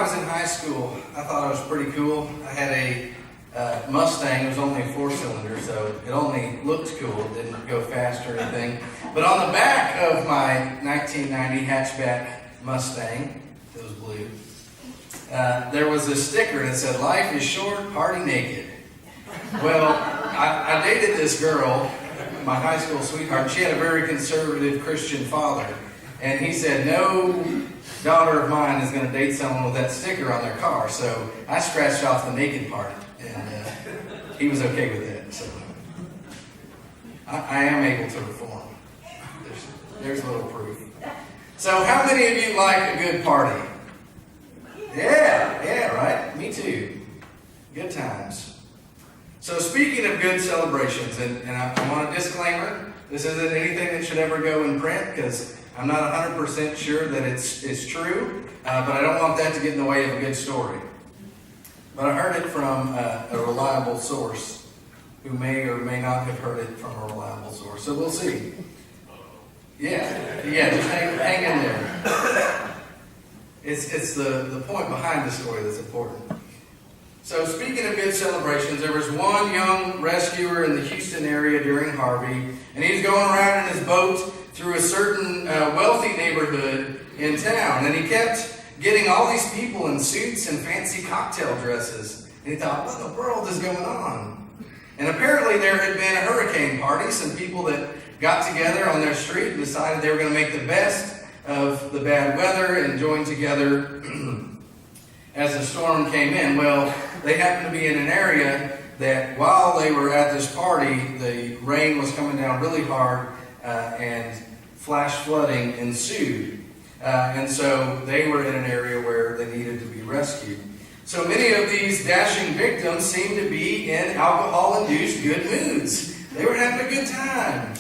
was in high school, I thought I was pretty cool. I had a Mustang. It was only a 4-cylinder, so it only looked cool. It didn't go fast or anything. But on the back of my 1990 hatchback Mustang, it was blue, there was a sticker that said, "Life is short, party naked." Well, I dated this girl, my high school sweetheart. She had a very conservative Christian father. And he said, no daughter of mine is going to date someone with that sticker on their car. So I scratched off the naked part. And he was okay with that. So I am able to reform. There's a little proof. So how many of you like a good party? Yeah, right? Me too. Good times. So speaking of good celebrations, and I want a disclaimer, this isn't anything that should ever go in print because I'm not 100% sure that it's true, but I don't want that to get in the way of a good story. But I heard it from a reliable source who may or may not have heard it from a reliable source. So we'll see. Yeah, just hang in there. It's the point behind the story that's important. So speaking of good celebrations, there was one young rescuer in the Houston area during Harvey, and he was going around in his boat through a certain wealthy neighborhood in town, and he kept getting all these people in suits and fancy cocktail dresses. And he thought, what in the world is going on? And apparently there had been a hurricane party, some people that got together on their street and decided they were going to make the best of the bad weather and join together as the storm came in. Well, they happened to be in an area that while they were at this party, the rain was coming down really hard and flash flooding ensued. And so they were in an area where they needed to be rescued. So many of these dashing victims seemed to be in alcohol-induced good moods. They were having a good time.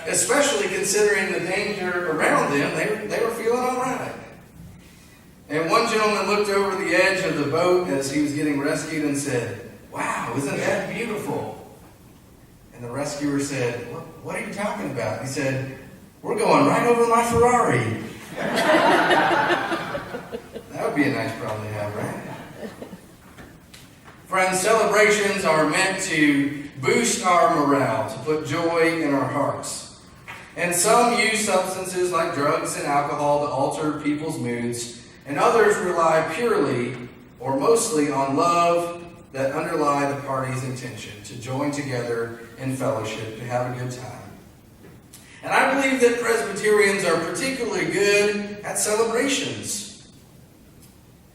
Especially considering the danger around them, they were feeling all right. And one gentleman looked over the edge of the boat as he was getting rescued and said, "Wow, isn't that beautiful?" And the rescuer said, "What are you talking about?" He said, "We're going right over my Ferrari." That would be a nice problem to have, right? Friends, celebrations are meant to boost our morale, to put joy in our hearts. And some use substances like drugs and alcohol to alter people's moods, and others rely purely or mostly on love that underlie the party's intention, to join together in fellowship, to have a good time. And I believe that Presbyterians are particularly good at celebrations.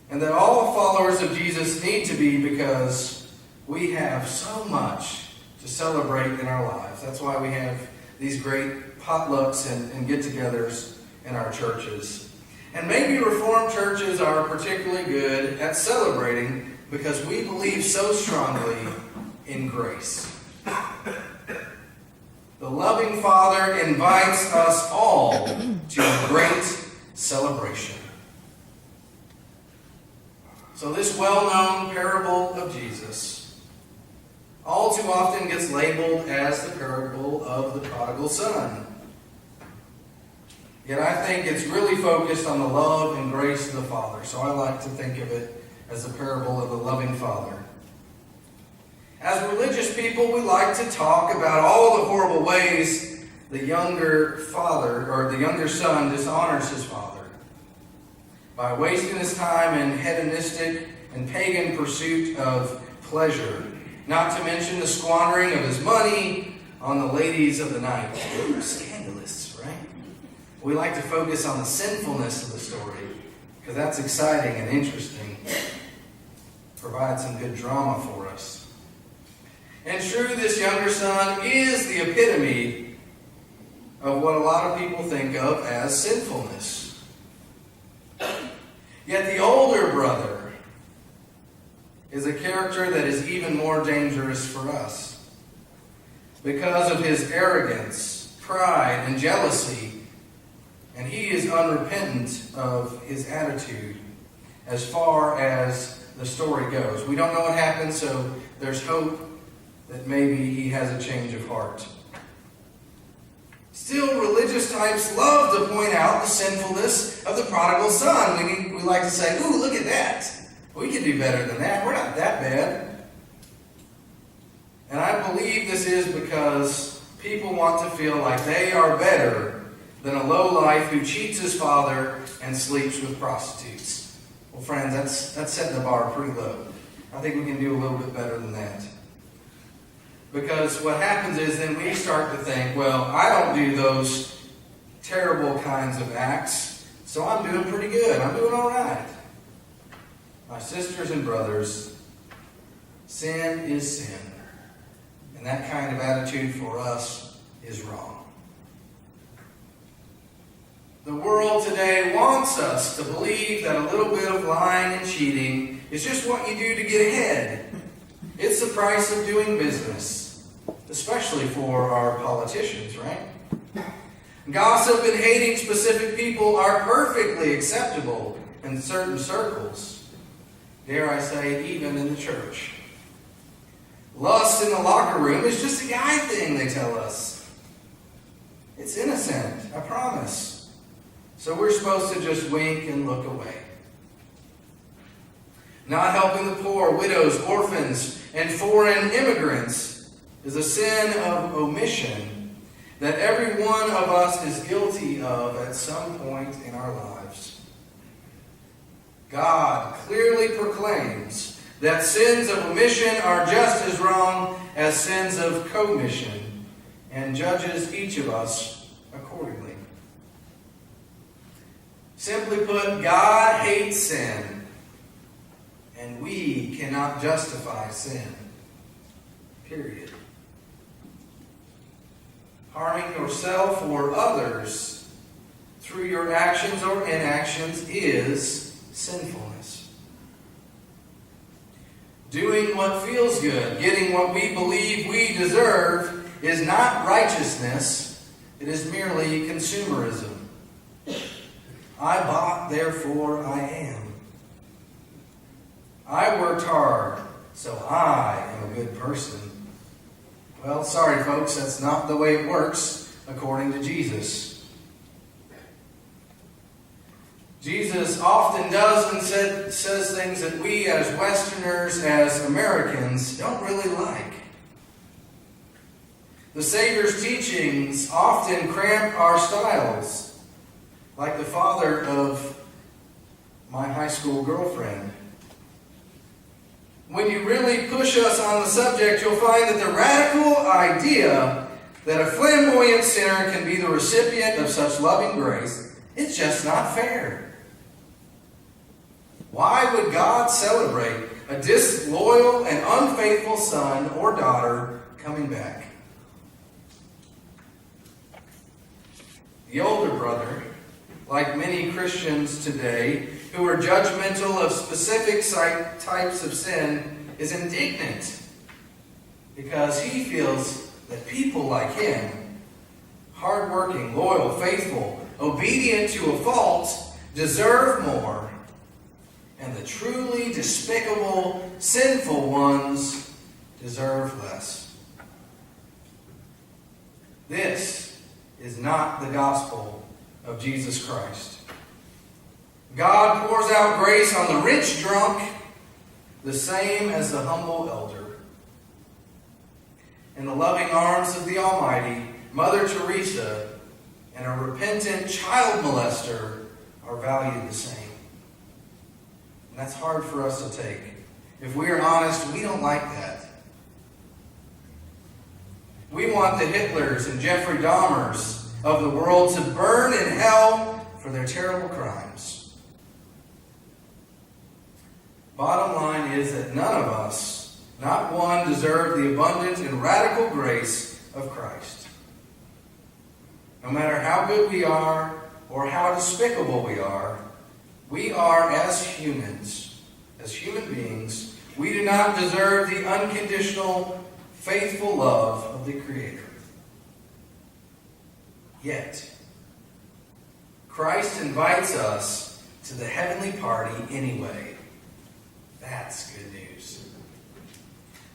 And that all followers of Jesus need to be, because we have so much to celebrate in our lives. That's why we have these great potlucks and get-togethers in our churches. And maybe Reformed churches are particularly good at celebrating because we believe so strongly in grace. The loving Father invites us all to a great celebration. So this well-known parable of Jesus all too often gets labeled as the parable of the prodigal son. Yet I think it's really focused on the love and grace of the Father. So I like to think of it as the parable of the loving Father. As religious people, we like to talk about all the horrible ways the younger son dishonors his father by wasting his time in hedonistic and pagan pursuit of pleasure, not to mention the squandering of his money on the ladies of the night. Ooh, scandalous, right? We like to focus on the sinfulness of the story because that's exciting and interesting. Provides some good drama for us. And true, this younger son is the epitome of what a lot of people think of as sinfulness. Yet the older brother is a character that is even more dangerous for us because of his arrogance, pride, and jealousy. And he is unrepentant of his attitude as far as the story goes. We don't know what happened, so there's hope that maybe he has a change of heart. Still, religious types love to point out the sinfulness of the prodigal son. We like to say, ooh, look at that. We can do better than that. We're not that bad. And I believe this is because people want to feel like they are better than a lowlife who cheats his father and sleeps with prostitutes. Well, friends, that's setting the bar pretty low. I think we can do a little bit better than that. Because what happens is then we start to think, well, I don't do those terrible kinds of acts, so I'm doing pretty good. I'm doing all right. My sisters and brothers, sin is sin. And that kind of attitude for us is wrong. The world today wants us to believe that a little bit of lying and cheating is just what you do to get ahead. It's the price of doing business, especially for our politicians, right? Gossip and hating specific people are perfectly acceptable in certain circles. Dare I say, even in the church. Lust in the locker room is just a guy thing, they tell us. It's innocent, I promise. So we're supposed to just wink and look away. Not helping the poor, widows, orphans, and foreign immigrants is a sin of omission that every one of us is guilty of at some point in our lives. God clearly proclaims that sins of omission are just as wrong as sins of commission, and judges each of us accordingly. Simply put, God hates sin, and we cannot justify sin. Period. Harming yourself or others through your actions or inactions is sinfulness. Doing what feels good, getting what we believe we deserve, is not righteousness. It is merely consumerism. I bought, therefore I am. I worked hard, so I am a good person. Well, sorry folks, that's not the way it works according to Jesus. Jesus often does and says things that we as Westerners, as Americans, don't really like. The Savior's teachings often cramp our styles, like the father of my high school girlfriend. When you really push us on the subject, you'll find that the radical idea that a flamboyant sinner can be the recipient of such loving grace, it's just not fair. Why would God celebrate a disloyal and unfaithful son or daughter coming back? The older brother, like many Christians today who are judgmental of specific types of sin, is indignant because he feels that people like him, hardworking, loyal, faithful, obedient to a fault, deserve more. And the truly despicable, sinful ones deserve less. This is not the gospel of Jesus Christ. God pours out grace on the rich drunk, the same as the humble elder. In the loving arms of the Almighty, Mother Teresa and a repentant child molester are valued the same. And that's hard for us to take. If we are honest, we don't like that. We want the Hitlers and Jeffrey Dahmers of the world to burn in hell for their terrible crimes. Bottom line is that none of us, not one, deserve the abundant and radical grace of Christ. No matter how good we are or how despicable we are as humans, as human beings, we do not deserve the unconditional, faithful love of the Creator. Yet, Christ invites us to the heavenly party anyway. That's good news.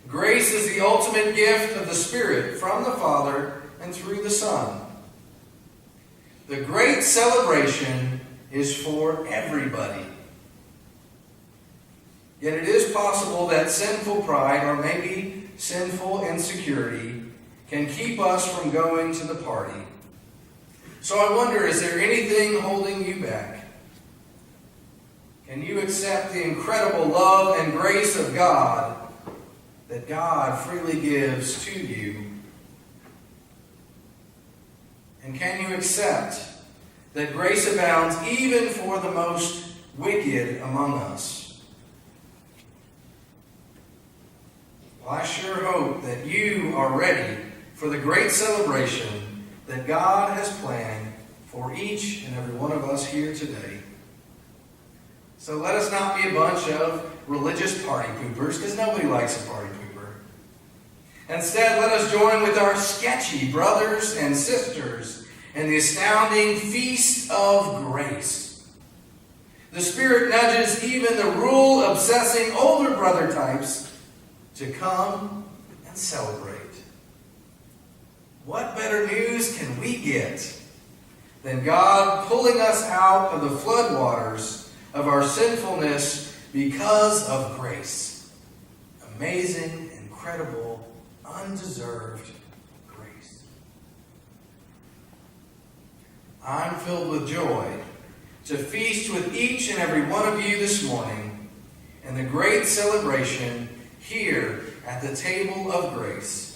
Grace is the ultimate gift of the Spirit from the Father and through the Son. The great celebration is for everybody. Yet it is possible that sinful pride, or maybe sinful insecurity, can keep us from going to the party. So I wonder, is there anything holding you back? Can you accept the incredible love and grace of God that God freely gives to you? And can you accept that grace abounds even for the most wicked among us? Well, I sure hope that you are ready for the great celebration that God has planned for each and every one of us here today. So let us not be a bunch of religious party poopers, because nobody likes a party pooper. Instead, let us join with our sketchy brothers and sisters in the astounding feast of grace. The Spirit nudges even the rule-obsessing older brother types to come and celebrate. What better news can we get than God pulling us out of the floodwaters of our sinfulness because of grace? Amazing, incredible, undeserved grace. I'm filled with joy to feast with each and every one of you this morning in the great celebration here at the table of grace.